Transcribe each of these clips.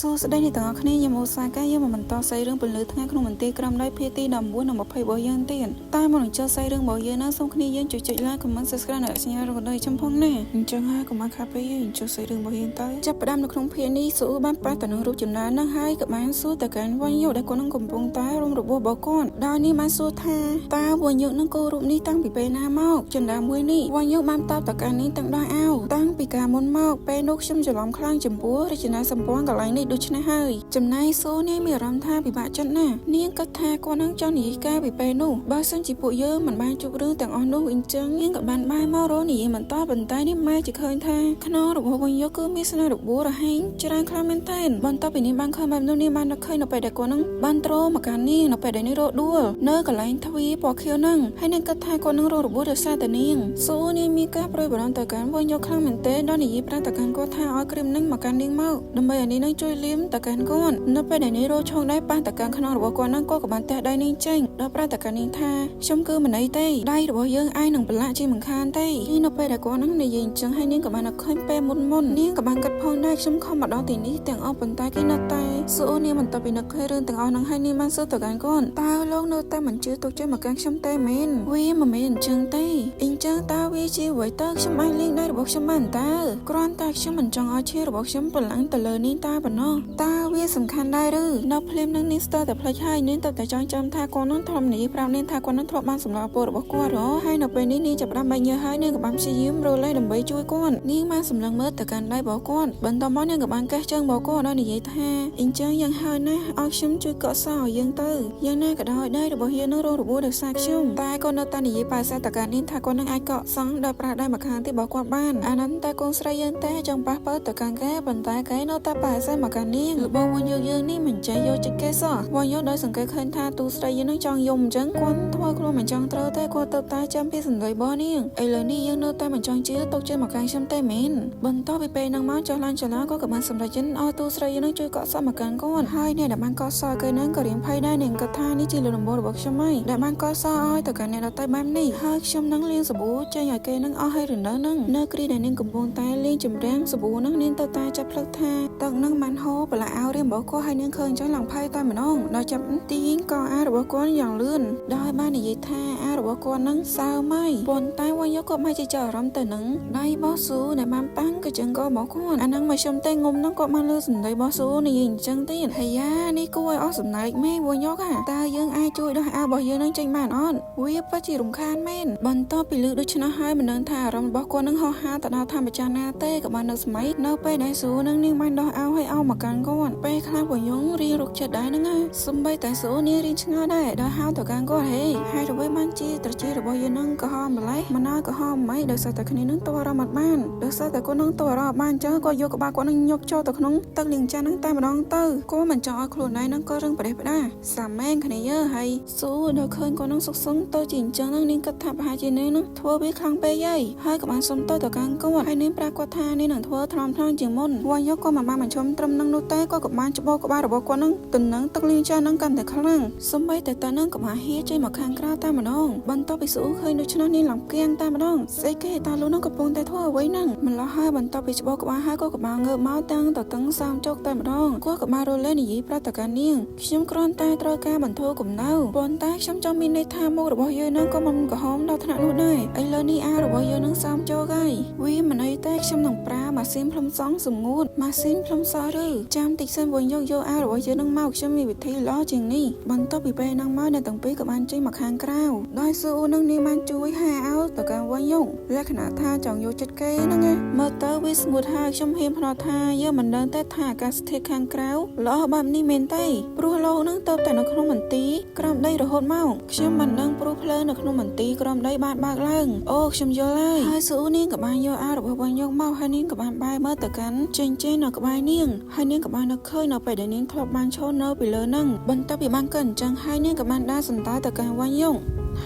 សួស្តីអ្នកទាំងអស់គ្នាខ្ញុំអូសាកាយើងមកបន្តសេរីរឿងពលឺថ្ងៃក្នុងមន្ទីរក្រមដោយភាគទី19និង20របស់យើងទៀតតែមកនឹងចូលសេរីរឿងរបស់យើងណាសូមគ្នាយើងជួយចុច like comment subscribe និងសញ្ញារូបដោយចំផងណាអញ្ចឹងហើយកុំអាខាពេលយើងចូលសេរីរឿងរបស់យើងទៅចាប់ផ្ដើមនៅក្នុងភាគនេះស៊ូបានប៉ះទៅនឹងរូបចំណាននឹងហើយក៏បានសួរទៅកាន់វ៉ាញ់យុដែលគាត់នឹងកំពុងតែរំរបួសរបស់គាត់ដោយនេះបានសួរថាតើវ៉ាញ់យុនឹងគោរូបនេះតាំងពីពេលណាមកចំណាមួយនេះវ៉ាញ់យុបានតបទៅកាន់នេះទាំងដោះអោតាំងពីកាលមុនមកពេលនោះខ្ញុំច្រឡំខ្លាំងចំពោះរចនាសម្ព័ន្ធកន្លែងនេះដូច្នេះហើយចំណែកស៊ូនេះមានអារម្មណ៍ថាពិបាកចិត្តណាស់នាងគិតថាគាត់នឹងចង់និយាយការពីពេលនោះបើសិនជាពួកយើងមិនបានជួបរឿងទាំងអស់នោះអញ្ចឹងនាងក៏បានបែរមករកនិយាយបន្តប៉ុន្តែនេះម៉ែជាឃើញថាខ្នងរបស់វិញយកគឺមានស្នាមរបួសរហែងច្រើនខ្លាំងមែនទែនបន្ទាប់ពីនាងបានឃើញបែបនោះនាងបាននឹកឃើញនៅពេលដែលគាត់នឹងបានទ្រមកកាន់នាងនៅពេលដែលនាងរកដួលនៅកន្លែងទ្វារពណ៌ខៀវហ្នឹងហើយនាងគិតថាគាត់នឹងរករបួសដោយសារតែនាងស៊ូនេះមានការប្រួយបារម្ភទៅកាន់វិញយកខ្លាំងមែនទែនដល់និយាយប្រាប់ទៅកាន់គាត់ថាឲ្យគ្រីមនឹងមកកាន់នាងមកដើម្បីឲ្យនាងនឹងជួយលាមទៅកាន់គាត់នៅពេលដែលនាងរកឈោងដៃប៉ះទៅកាន់ខ្នងរបស់គាត់ហ្នឹងគាត់ក៏បានទះដៃនាងចេញដល់ប្រាប់ទៅកាន់នាងថាខ្ញុំគឺមិនអីទេដៃរបស់យើងឯងនឹងប្រឡាក់ជាមិនខានទេនេះនៅពេលដែលគាត់ហ្នឹងនិយាយអញ្ចឹងហើយនាងក៏បាននឹកឃើញពេលមុននាងក៏បានគិតផងដែរខ្ញុំខំមកដល់ទីនេះទាំងអស់ប៉ុន្តែគេនៅតែស៊ូនាងបន្ទាប់ពីនឹកឃើញរឿងទាំងអស់ហ្នឹងហើយនាងបានសួរទៅកាន់គាត់តើលោកនៅតែមិនជឿទុកចិត្តមកកាន់ខ្ញុំទេមែនវាមិនមែនអញ្ចឹងទេអញ្ចឹងតើវាជាអ្វីតើខ្ញុំអាចលេងដៃរបស់ខ្ញុំបានតើគ្រាន់តែខ្ញុំមិនចង់ឲ្យឈារបស់ខ្ញុំប្រឡាំងទៅលើនាងតែប៉ុណ្ណោះតើវាសំខាន់ដែរឬនៅភ្លាមនឹងនាងស្ទើរតែភ្លេចហើយនាងទៅតែចង់ចាំថាគាត់នឹងធ្លាប់និយាយប្រាប់នាងថាគាត់នឹងធ្លាប់បានសម្លាប់ឪពុករបស់គាត់ហើយនៅពេលនេះនាងចាប់ផ្ដើមបែកញើសហើយនាងក៏បានព្យាយាមរលែងដើម្បីជួយគាត់នាងបានសម្លឹងមើលទៅកាន់ដៃរបស់គាត់បន្ទាប់មកនាងក៏បានកេះជើងរបស់គាត់ដោយនិយាយថាអញ្ចឹងយ៉ាងហើយណាឲ្យខ្ញុំជួយកក់សោឲ្យយើងទៅយ៉ាងណាក៏ដោយដៃរបស់យើងនឹងរងរបួសដោយសារខ្ញុំតែគាត់នៅតែនិយាយប៉ាសែតទៅកាន់នាងថាគាត់នឹងអាចកក់សងដោយប្រើដៃម្ខាងទៀតរបស់គាត់បានអាហ្នឹងតែកូនស្រីយើងតែចង់ប៉ះប៉ើទៅកាន់គេប៉ុន្តែគេនៅតែប៉ាសែតមកកាន់នាងរបស់វិញយើងនេះមិនចេះយកចិត្តគេសោះវិញយកដោយសង្កេតឃើញថាទូស្រីយើងនឹងចង់យំអញ្ចឹងគាត់ធ្វើខ្លួនមិនចង់ត្រូវទេគាត់ទៅតែចាំពីសម្ដីរបស់នាងឥឡូវនេះយើងនៅតែមិនចង់ជឿទុកចិត្តមកកាន់ខ្ញុំទេមែនបន្ទាប់ពីពេលហ្នឹងមកចុះឡានចលាក៏បានសម្រេចចិត្តឲ្យទូស្រីយើងនឹងជួយកក់សក់មកកាន់គាត់ហើយអ្នកដែលបានកក់សក់គេនឹងក៏រៀងភ័យដែរនាងគាត់ថានេះជាលំដំបូងរបស់ខ្ញុំហើយដែលបានកក់សក់ឲ្យទៅកាន់អ្នកដទៃបែបនេះហើយខ្ញុំនឹងលាងសាប៊ូចេញឲ្យគេនឹងអស់ហើយឬនៅគ្រាដែលនាងកំពុងតែលាងចម្រាំងសាប៊ូនឹងនាងទៅតែចាប់ផ្លឹកថាទឹកនឹងបានហូរប្រឡាក់អាវរៀមរបស់គាត់ហើយនាងឃើញចឹងឡើងភ័យតែម្ដងដល់ចាប់ទាញក៏អារបស់គាត់យ៉ាងលឿនដោយបាននិយាយថាអារបស់គាត់នឹងសើមហើយប៉ុន្តែវិញយកក៏មិនចេះចាប់អារម្មណ៍ទៅនឹងដៃរបស់ស៊ូដែលបានប៉ាំងក៏ចឹងក៏របស់គាត់អានឹងមកខ្ញុំតែងុំនឹងគាត់បានលឺសំដីរបស់ស៊ូនិយាយអញ្ចឹងទៀតហើយយ៉ានេះគួរឲ្យអស់សំណើចមែនវិញយកតើយើងអាចជួយដោះអាវរបស់យើងនឹងចេញបានអត់វាពិតជារំខានមែនបន្ទាប់ពីលឺដូច្នោះហើយមិនដឹងថាអារម្មណ៍របស់គាត់នឹងហោះហើរទៅដល់ធម្មជាតិណាទេក៏បាននៅសម័យនៅពេលដែលស៊ូនឹងនាងបានដោះអាវឲ្យអោមកកាន់គាត់ពេលខ្លះវិញយងរៀងរុកចិត្តដែរហ្នឹងណាសំបីតែស៊ូនាងរៀងឆ្ងល់ដែរដល់ហៅទៅកាន់គាត់ហេហើយអ្វីបានជាត្រចៀករបស់យើងនឹងក៏ហមម្លេះមិនណើក៏ហមមិនដោយសារតែគ្នានឹងតរមអត់បានដោយសារតែគាត់នឹងតរបានអញ្ចឹងគាត់យកក្បាលគាត់នឹងញប់ចូលទៅក្នុងទឹកលៀងចាននឹងតែម្ដងទៅគាត់មិនចង់ឲ្យខ្លួនឯងនឹងក៏រឹងប្រទេសផ្ដាសាមែងគ្នាហើយស៊ូដល់ឃើញគាត់នឹងសុកសឹងទៅជាអញ្ចឹងនឹងនាងគិតថាប្រហែលជានាងនឹងធ្វើវាខ្លាំងពេកហើយក៏បានសុំទៅកាន់គាត់ហើយនាងប្រាប់គាត់ថានាងនឹងធ្វើថ្នមជាងមុនវិញយកគាត់មិនបានបញ្ឈប់ត្រឹមនឹងនោះទេគាត់ក៏បានច្បោកក្បាលរបស់គាត់នឹងទៅនឹងទឹកលៀងចាននឹងកាន់តែខ្លាំងសំបីតែតើនឹងក៏បានហៀចេញមកខាងក្រៅតែម្ដងបន្ទាប់ពីស៊ូឃើញដូច្នោះនាងឡើងគៀងតែម្ដងស្អីគេតើលោកនឹងកំពុងតែធ្វើអ្វីហ្នឹងម្ល៉េះហើយបន្ទាប់ពីច្បោកក្បាលហើយគាត់ក៏បានងើបមកតាំងតឹងសោមជោគតែម្ដងគាត់ក៏បានរលែងនិយាយប្រាប់ទៅកាន់នាងខ្ញុំគ្រាន់តែត្រូវការបន្ធូរកំណៅប៉ុន្តែខ្ញុំចង់មានន័យថាមុខរបស់យើងនឹងក៏មិនក្រហមដល់ថ្នាក់នោះដែរឥឡូវនេះអារបស់យើងនឹងសោមជោគហើយវាមិនអីទេខ្ញុំនឹងប្រើម៉ាស៊ីនផ្លុំសង់សម្ងួតម៉ាស៊ីនផ្លុំសក់ឬចាំតិចសិនវិញយកអារបស់យើងនឹងមកខ្ញុំមានវិធីល្អជាងនេះបន្ទាប់ពីពេលហ្នឹងមកអ្នកទាំងពីរក៏បានចេញមកខាងក្រៅដោយស៊ូនឹងនាងបានជួយហាឲ្យទៅកាន់វិញយកលក្ខណៈថាចង់យកចិត្តគេហ្នឹងណាមើលទៅវាស្ងួតហើយខ្ញុំហ៊ានភ្នាល់ថាយើងមិនដឹងទេថាអាកាសធាតុខាងក្រៅល្អបែបនេះមែនទេព្រោះលោកនឹងទៅតែនៅក្នុងមន្ទីរក្រោមដីរហូតមកខ្ញុំមិនដឹងព្រោះភ្លើងនៅក្នុងមន្ទីរក្រោមដីបានបើកឡើងអូខ្ញុំយល់ហើយស៊ូនាងក៏បានយកអារបស់វិញយកមកហើយនាងក៏បានបែរមើលទៅកាន់ចេញនៅក្បែរនាងហើយនាងក៏បាននឹកឃើញនៅពេលដែលនាងធ្លាប់បានឈរនៅពីលើនឹងបន្ទាប់ពីបានកិនអញ្ចឹងហើយនាងក៏បានដើរសន្តាទៅកាន់វិញយក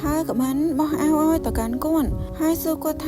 ហើយក៏បានបោះអោឲ្យទៅកាន់គាត់ហើយសួរគាត់ថា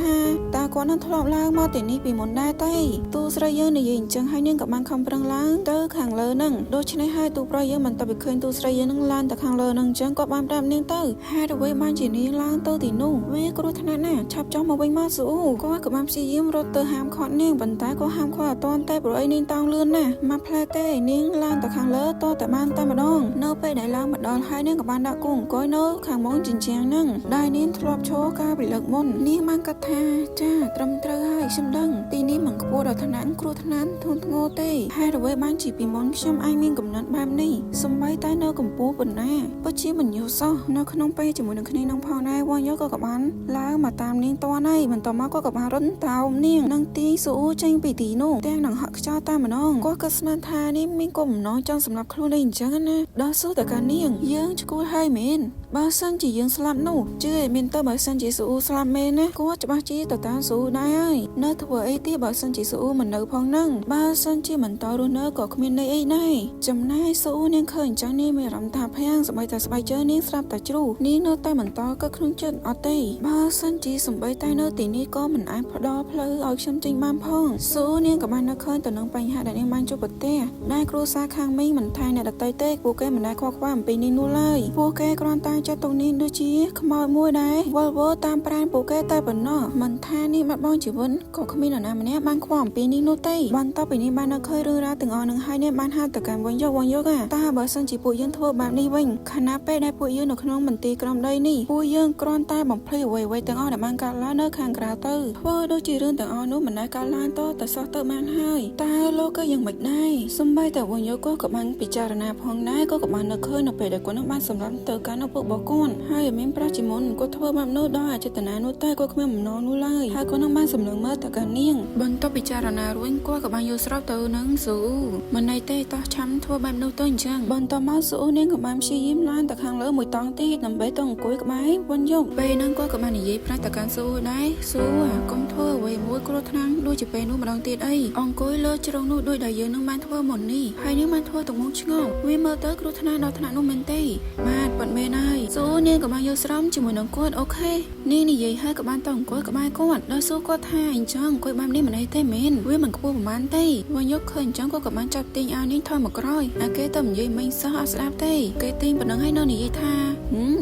តើគាត់នឹងធ្លាប់ឡើងមកទីនេះពីមុនដែរទេទូស្រីយើងនិយាយអញ្ចឹងហើយនាងក៏បានខំប្រឹងឡើងទៅខាងលើនឹងដូច្នេះហើយទូប្រុសយើងមិនទៅឃើញទូស្រីយើងនឹងឡើងទៅខាងលើនឹងអញ្ចឹងគាត់បានប្រាប់នាងទៅហើយអ្វីបានជានាងឡើងទៅទីនោះវាគ្រោះថ្នាក់ណាស់ឆាប់ចុះមកវិញមកស៊ូគាត់ក៏បានព្យាយាមរត់ទៅហាមឃាត់នាងប៉ុន្តែក៏ហាមឃាត់អត់ទាន់ទេព្រោះអីនាងតោងលឿនណាស់មកផ្លែទេនាងឡើងទៅខាងលើតតែបានតែម្ដងនៅពេលដែលឡើងមកដល់ហើយនាងក៏បានដាក់គូអង្គុយនៅខាងមុខជញ្ជាំងនឹងដែលនាងធ្លាប់ឈរការពីលើកមុននាងបានគិតថាចាត្រឹមត្រូវហើយខ្ញុំដឹងទីនេះមិនខ្ពស់ដល់ឋានៈគ្រោះថ្នាក់ធ្ងន់ធ្ងរទេហើយអ្វីបានជាពីមុនខ្ញុំអាចមានកំណត់បែបនេះសម្បីតែនៅកម្ពុជាប៉ុណ្ណាពិតជាមិនយល់សោះនៅក្នុងពេលជាមួយនឹងគ្នានឹងផងដែរវ៉ាញ៉ូក៏បានឡើងមកតាមនាងតហើយបន្តមកក៏បានរត់តោមនាងនឹងទីស៊ូចេញពីទីនោះទាំងនឹងហក់ខ្យល់តែម្ដងគាត់ក៏ស្មានថានេះមានគំនងចង់សម្រាប់ខ្លួនឯងអញ្ចឹងណាដល់ស៊ូតកានាងយើងឈ្គួលហើយមែនបើសិនជាយើងស្លាប់នោះជឿឲ្យមានទៅបើសិនជាស៊ូស្លាប់មែនណាគាត់ច្បាស់ជាទៅតាមស៊ូដែរហើយនៅធ្វើអីទៀតបើសិនជាស៊ូមិននៅផងនឹងបើសិនជាមិនតរស់នៅក៏គ្មានន័យអីដែរចំណែកស៊ូនាងឃើញអញ្ចឹងនាងមានអារម្មណ៍ថាភាំងសម្បីតែស្បែកជើងនាងស្រាប់តែជ្រុះនាងនៅតែបន្តក៏ក្នុងចិត្តអត់ទេបើសិនជាសម្បីតែនៅទីនេះក៏មិនអាចផ្ដល់ផ្លូវឲ្យខ្ញុំចេញបានផងស៊ូនាងក៏បាននឹកឃើញទៅនឹងបញ្ហាដែលនាងបានជួបប្រទះដែលគ្រួសារខាងមីងមិនថែអ្នកដទៃទេពួកគេមិនដែលខកខ្វល់អំពីនេះនោះឡើយពួកគេគ្រាន់តែចាត់ទុកនេះដូចជាខ្មោចមួយដែរវល់វល់តាមប្រាណពួកគេតែប៉ុណ្ណោះមិនថានេះបាត់បង់ជីវិតក៏គ្មាននរណាម្នាក់បានខ្វល់អំពីនេះនោះទេបន្ទាប់ពីនេះបាននឹកឃើញរឿងរ៉ាវទាំងអស់នឹងហើយនាងបានហៅទៅកាន់វិញយកតើបើសិនជាពួកយើងធ្វើបែបនេះវិញខណៈពេលដែលពួកយើងនៅក្នុងមន្ទីរក្រមដីនេះពួកយើងគ្រាន់តែបំភ្លឺអ្វីៗទាំងអស់ដែលបានកើតឡើងនៅខាងក្រៅទៅធ្វើដូចជារឿងទាំងអស់នោះមិនដែលកើតឡើងតែសោះទៅបានហើយតើលោកក៏យ៉ាងមិនដែរសំបីតែវិញយកក៏បានពិចារណាផងដែរក៏បាននឹកឃើញនៅពេលដែលគាត់នឹងបានសម្រាប់ទៅកាន់ឪពុករបស់គាត់ហើយមានប្រាជ្ញមុនគាត់ធ្វើបែបនោះដោយអចេតនានោះតែគាត់គ្មានបំណងនោះឡើយហើយគាត់នឹងបានសម្លឹងមើលទៅកាន់នាងបន្ទាប់ពិចារណារួចគាត់ក៏បានយល់ស្របទៅនឹងស៊ូមិនន័យទេតោះឆាំធ្វើបែបនោះទៅអញ្ចឹងបន្ទាប់មកស៊ូនាងក៏បានព្យាយាមឡើងទៅខាងលើមួយតង់ទៀតដើម្បីទៅអង្គុយក្បែរវិញយកពេលហ្នឹងគាត់ក៏បាននិយាយប្រាប់ទៅកាន់ស៊ូដែរស៊ូកុំធ្វើអ្វីមួយគ្រោះថ្នាក់ដូចជាពេលនោះម្ដងទៀតអីអង្គុយលើជ្រុងនោះដូចដែលយើងនឹងបានធ្វើមុននេះហើយនាងបានធ្វើទៅមុខឆ្ងល់វាមើលទៅគ្រោះថ្នាក់ដល់ថ្នាក់នោះមែនទេបាទប៉ាត់មែនហើយស៊ូនាងក៏បានយល់ស្របជាមួយនឹងគាត់អូខេនាងនិយាយហើយក៏បានទៅអង្គុយក្បែរគាត់ដល់ស៊ូគាត់ថាអញ្ចឹងអង្គុយបែបនេះមិនអីទេមែនវាមិនខ្ពស់ប្រហែលទេវិញយកឃើញអញ្ចឹងគាត់ក៏បានចាប់ទាញឲ្យនាងថយមកក្រោយអាគេទៅនិយាយមិញសោះអត់ស្ដាប់ទេគេទាញប៉ុណ្ណឹងហើយនៅនិយាយថ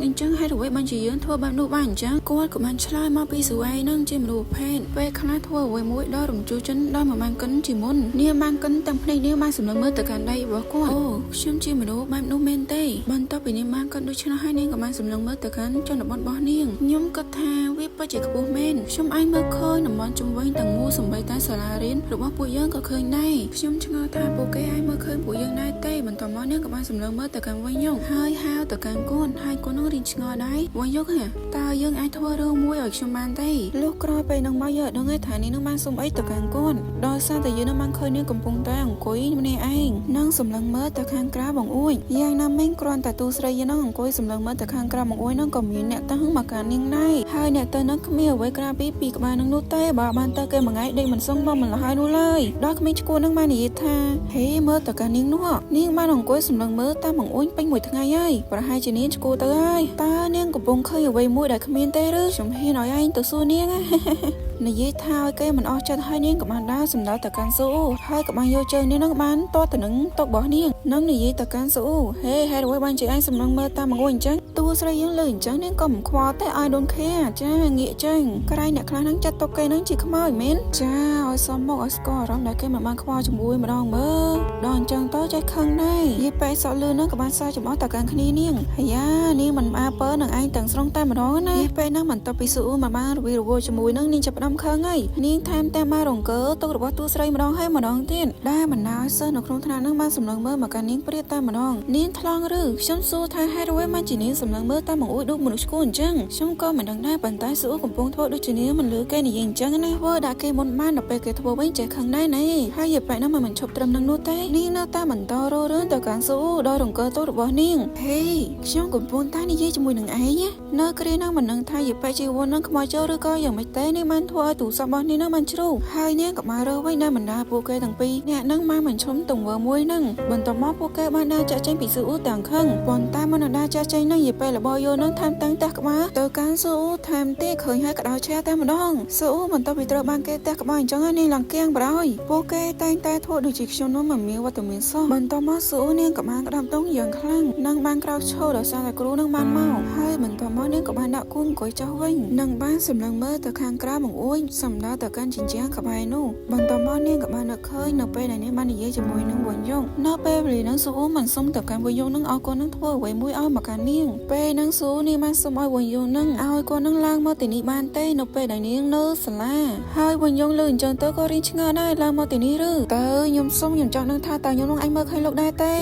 ាអញ្ចឹងហេតុអ្វីបានជាយើងធ្វើបែបនោះបានអញ្ចឹងគាត់ក៏បានឆ្លើយមកពីស៊ូអេនឹងជាមនុស្សភេទពេលខ្លះធ្វើអ្វីមួយដល់រំជួសចិនដល់មួយម៉ានកិនជាមុននាងបានកិនទាំងភ្នែកនាងបានសម្លឹងមើលទៅកាន់ដៃរបស់គាត់អូខ្ញុំជាមនុស្សបែបនោះមែនទេបន្ទាប់ពីនាងបានកិនដូច្នោះហើយនាងក៏បានសម្លឹងមើលទៅកាន់ជនបទរបស់នាងខ្ញុំគិតថាវាពិតជាខ្ពស់មែនខ្ញុំអាចមើលឃើញតំបន់ជុំវិញទាំងមូលសម្បីតែសាលារៀនរបស់ពួកយើងក៏ឃើញដែរខ្ញុំឆ្ងល់ថាពួកគេអាចមើលឃើញពួកយើងដែរទេបន្ទាប់មកនាងក៏បានសម្លឹងមើលទៅកាន់វិញយកហើយហៅទៅកាន់គាត់ហើយគាត់នឹងរៀនឆ្ងល់ដែរវិញយកតើយើងអាចធ្វើរឿងមួយឲ្យខ្ញុំបានទេលុះក្រោយពេលនឹងមកយកដឹងឯថានេះនឹងបានសុំអីទៅកាន់គាត់ដោយសារតែយើងនឹងបានឃើញនាងកំពុងតែអង្គុយម្នាក់ឯងនឹងសម្លឹងមើលទៅខាងក្រៅបងអួយយ៉ាងណាមិញគ្រាន់តែទូស្រីយើងនឹងអង្គុយសម្លឹងមើលទៅខាងក្រៅបងអួយនឹងក៏មានអ្នកទៅមកកាន់នាងដែរហើយអ្នកទៅនឹងគ្មានអ្វីក្រៅពីក្បាលនឹងនោះទេបើបានទៅគេមួយថ្ងៃដេកមិនសឹងមកមិនលហើយនោះឡើយដល់ក្មេងឈ្គួរនឹងបាននិយាយថាហេមើលទៅកាន់នាងនោះនាងបានអង្គុយសម្លឹងមើលតាមបងអួយពេញមួយថ្ងៃហើយប្រហែលជានាងឈ្គួរទៅហើយតើនាងកំពុងឃើញអ្វីមួយដែលគ្មានទេឬខ្ញុំហ៊ានឲ្យឯងទៅសួរនាងនិយាយថាឲ្យគេមិនអស់ចិត្តហើយនាងក៏បានដើរសម្ដៅទៅកាន់ស៊ូហើយក៏បានយកជើងនាងនឹងបានតទៅនឹងតុរបស់នាងនឹងនិយាយទៅកាន់ស៊ូហេហេតុអ្វីបានជាឯងសម្លឹងមើលតាមបងអួយអញ្ចឹងតួស្រីយើងលើអញ្ចឹងនាងក៏មិនខ្វល់ទេឲ្យដូនខេចាងាកចេញក្រែងអ្នកខ្លះនឹងចាត់ទុកគេនឹងជាខ្មោចមែនចាឲ្យសមមកឲ្យស្គាល់អារម្មណ៍ដែលគេមិនបានខ្វល់ជាមួយម្ដងមើលដល់អញ្ចឹងទៅចេះខឹងដែរយីប៉ែសក់លឿននឹងក៏បានសើចំអស់ទៅកាន់គ្នានាងហើយយ៉ានាងមិនអាពើនឹងឯងទាំងស្រុងតែម្ដងណាយីប៉ែនឹងមិនទៅពីស៊ូមកបានរវីរវល់ជាមួយនឹងនាងចាប់ផ្ដើមខឹងហើយនាងថែមទាំងបានរង្គើទុករបស់តួស្រីម្ដងហើយម្ដងទៀតដែលបណ្ដាសិស្សនៅក្នុងថ្នាក់នឹងបានសម្លឹងមើលមកកាន់នាងព្រាតតែម្ដងនាងថ្លង់ឬខ្ញុំសួរថាហេតុអ្វីបានជានាងសម្លឹងមើលតាមបង្អួយដូចមនុស្សឈ្គួរអញ្ចឹងខ្ញុំក៏មិនដឹងដែរប៉ុន្តែស៊ូកំពុងធ្វើដូចជានាងមិនលឺគេនិយាយអញ្ចឹងណាធ្វើដាក់គេមុនបានដល់ពេលគេធ្វើវិញចេះខឹងដែរណែហើយយីប៉ែនឹងមិនឈប់ត្រឹមនឹងនោះទេនាងនៅតែបន្តរឺរឿងទៅកាន់ស៊ូដោយរង្គើទុករបស់នាងហេខ្ញុំកំពុងតែនិយាយជាមួយនឹងឯងនៅគ្រានឹងមិនដឹងថាយីប៉ែជីវ័ននឹងខ្មោចចូលឬក៏យ៉ាងម៉េចទេនាងបានធ្វើ ធ្វើឲ្យទូរស័ព្ទរបស់នេះនឹងបានជ្រុះហើយនាងក៏បានរើសវិញដែលបណ្ដាពួកគេទាំងពីរអ្នកនឹងបានបញ្ឈុំទង្វើមួយនឹងបន្ទាប់មកពួកគេបានដើរចាក់ចេញពីស៊ូអ៊ូទាំងខឹងប៉ុន្តែមុននឹងដើរចាក់ចេញនឹងយាយពេលរបស់យោនឹងថែមតាំងតះក្បាលទៅកាន់ស៊ូអ៊ូថែមទៀតឃើញហើយក៏ដោឆាតែម្ដងស៊ូអ៊ូបន្ទាប់ពីត្រូវបានគេតះក្បាលអញ្ចឹងនាងឡើងគៀងបរោយពួកគេតែងតែធ្វើដូចជាខ្ញុំនោះមិនមានវត្តមានសោះបន្ទាប់មកស៊ូអ៊ូនាងក៏បានក្តាប់ទងយ៉ាងខ្លាំងនិងបានក្រោកឈរដោយសារតែគ្រូនឹងបានមកហើយបន្ទាប់មកនាងក៏បានដាក់គូអង្គុយចុះវិញនិងបានសម្លឹងមើលទៅខាងក្រៅបង្អួចសំដៅទៅកាន់ជញ្ជាំងក្បែរនោះបន្ទាប់មកនាងក៏បាននឹកឃើញនៅពេលដែលនាងបាននិយាយជាមួយនឹងវ៉ុនយ៉ុងនៅពេលវេលានឹងស៊ូអ៊ូបានសុំទៅកាន់វ៉ុនយ៉ុងនឹងឲ្យគាត់នឹងធ្វើអ្វីមួយឲ្យមកកាន់នាងពេលនឹងស៊ូនាងបានសុំឲ្យវ៉ុនយ៉ុងនឹងឲ្យគាត់នឹងឡើងមកទីនេះបានទេនៅពេលដែលនាងនៅសាលាហើយវ៉ុនយ៉ុងលើអញ្ចឹងទៅក៏រៀនឆ្ងល់ដែរឡើងមកទីនេះឬតើខ្ញុំសុំខ្ញុំចង់នឹងថាតើខ្ញុំនឹងអាចមើលឃើញលោកដែរទេ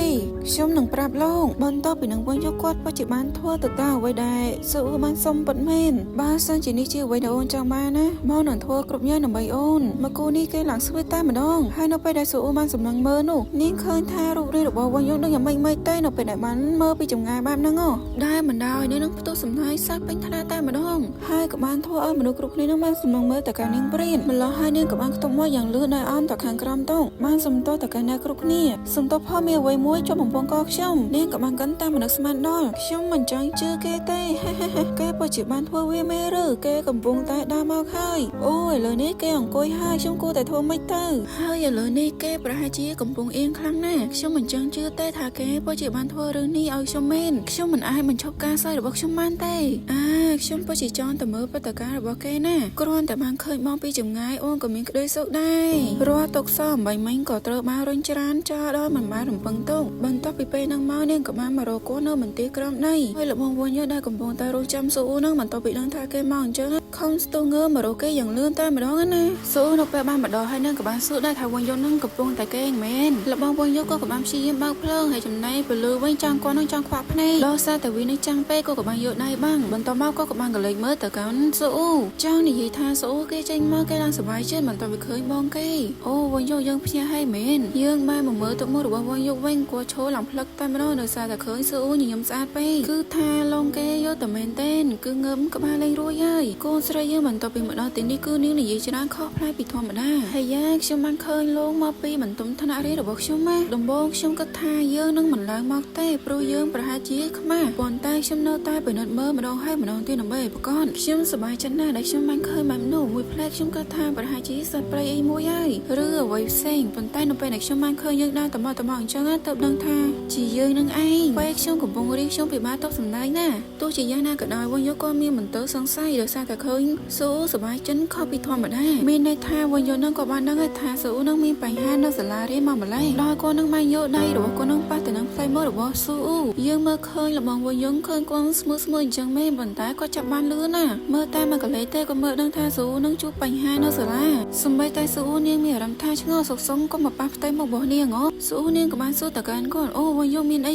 ខ្ញុំនឹងប្រាប់លោកបន្ទាប់ពីនឹងវ៉ុនយ៉ុងគាត់ពិតជាបានធ្វើទៅតាមអ្វីដែលស៊ូអ៊ូបានសុំពិតមែនបើសិនជានេះជាអ្វីដែលអូនចង់បានណាមកនឹងធ្វើគ្រប់យ៉ាងដើម្បីអូនមកគូនេះគេឡើងស្វីតតែម្ដងហើយនៅពេលដែលស៊ូអ៊ូបានសម្លឹងមើលនោះនាងឃើញថារូបរាងរបស់វ៉ុនយ៉ុងនឹងយ៉ាងម៉េចទេនៅពេលដែលបានមើលពីចម្ងាយបែបហ្នឹងដែលមិនដោយនាងនឹងផ្ទុះសំណាយសាច់ពេញថ្នាលតែម្ដងហើយក៏បានធ្វើឲ្យមនុស្សគ្រប់គ្នានឹងបានសម្លឹងមើលទៅកាន់នាងព្រានម្ល៉េះហើយនាងក៏បានខ្ទប់មកយ៉ាងលឿនដោយអមទៅខាងក្រោមតុបានសំទោសទៅកាន់អ្នកគ្រប់គ្នាសំទោសផលមានអ្វីមួយជាប់បំពង់កខ្ញុំនាងក៏បានកាន់តែមនុស្សស្មានដល់ខ្ញុំមិនចង់ជឿគេទេគេពិតជាបានធ្វើវាមែនឬគេកំពុងតែដើរមកហើយអូឥឡូវនេះគេអង្គុយហើយខ្ញុំគួរតែធ្វើម៉េចទៅហើយឥឡូវនេះគេប្រហែលជាកំពុងអៀនខ្លាំងណាស់ខ្ញុំមិនចង់ជឿទេថាគេពិតជាបានធ្វើរឿងនេះឲ្យខ្ញុំមែនខ្ញុំមិនអាចបញ្ឈប់ការសើចរបស់ខ្ញុំបានទេខ្ញុំពិតជាចង់ទៅមើលព្រឹត្តិការណ៍របស់គេណាគ្រាន់តែបានឃើញមកពីចម្ងាយអូនក៏មានក្តីសុខដែររាល់ទុកសោអំបីមិញក៏ត្រូវបានរុញច្រានចោលដោយមិនបានរំពឹងទុកបន្ទាប់ពីពេលហ្នឹងមកនាងក៏បានមករកគាត់នៅមន្ទីរក្រមដីហើយលោកបងវ៉ុនយ៉ុងដែលកំពុងតែរងចាំស៊ូអ៊ូហ្នឹងបន្ទាប់ពីដឹងថាគេមកអញ្ចឹងខំស្ទុះងើមករកគេយ៉ាងលឿនតែម្ដងណាស៊ូនៅពេលបានម្ដងហើយនឹងក៏បានសួរដែរថាវ៉ុនយ៉ុងហ្នឹងកំពុងតែគេងមែនលោកបងវ៉ុនយ៉ុងក៏បានព្យាយាមបើកភ្លើងហើយចំណែកពលឺវិញចាំគាត់នឹងចង់ខ្វាក់ភ្នែកដោយសារតែវានឹងចាំងពេកក៏បានយកដៃបាំងបន្ទាប់មកក៏បានកលេចមើលទៅកាន់ស៊ូអ៊ូចង់និយាយថាស៊ូអ៊ូគេចេញមកគេឡើងសប្បាយចិត្តបន្ទាប់ពីឃើញបងគេអូវ៉ុនយ៉ុងយើងភ្ញាក់ហើយមែនយើងបានមកមើលទឹកមុខរបស់វ៉ុនយ៉ុងវិញគាត់ឈរឡើងផ្លឹកតែម្ដងដោយសារតែឃើញស៊ូអ៊ូញញឹមស្អាតពេកគឺថាឡងគេយកតែមែនទេគឺងើមក្បាលលេងរួចហើយកូនស្រីយើងបន្ទាប់ពីមកដល់ទីនេះគឺនាងនិយាយច្រើនខុសប្លែកពីធម្មតាហើយយ៉ាខ្ញុំបានឃើញលោកមកពីបន្ទប់ថ្នាក់រៀនរបស់ខ្ញុំមកដំបូងខ្ញុំគិតថាយើងនឹងមិនឡើងមកទេព្រោះយើងប្រហែលជាខ្មាស់ប៉ុន្តែខ្ញុំនៅតែពិនិត្យមើលម្ដងហើយម្ដងទៀតដើម្បីឲ្យប្រកបខ្ញុំសប្បាយចិត្តណាស់ដែលខ្ញុំបានឃើញបែបនោះមួយផ្លែកខ្ញុំគិតថាប្រហែលជាសត្វព្រៃអីមួយហើយឬអ្វីផ្សេងប៉ុន្តែនៅពេលដែលខ្ញុំបានឃើញយើងដើរទៅមកអញ្ចឹងទើបដឹងថាជាយើងនឹងឯងពេលខ្ញុំកំពុងរៀនខ្ញុំពិបាកតបសម្ដែងណាទោះជាយ៉ាងណាក៏ដោយវ៉ុនយ៉ុងក៏មានមន្ទិលសង្ស័យដោយសារតែឃើញស៊ូសប្បាយចិត្តខុសពីធម្មតាមានន័យថាវ៉ុនយ៉ុងនឹងក៏បានដឹងថាស៊ូនឹងមានបញ្ហានៅសាលារៀនមកម្ល៉េះដោយគាត់នឹងបានយកដៃរបស់គាត់នឹងប៉ះទៅនឹងផ្ទៃមុខរបស់ស៊ូយើងមើលឃើញលបងវ៉ុនយ៉ុងឃើញគាត់ស្មើអញ្ចឹងមែនប៉ុន្តែគាត់ចាប់បានលឿនណាមើលតែមកកលេសទេក៏មើលដឹងថាស៊ូនឹងជួបបញ្ហានៅសាលាសម្បីតែស៊ូនាងមានអារម្មណ៍ថាឆ្ងល់សុកសុងក៏មកប៉ះផ្ទៃមុខរបស់នាងស៊ូនាងក៏បានសួរតើកាន់គាត់អូវ៉ុនយ៉ុងមានអី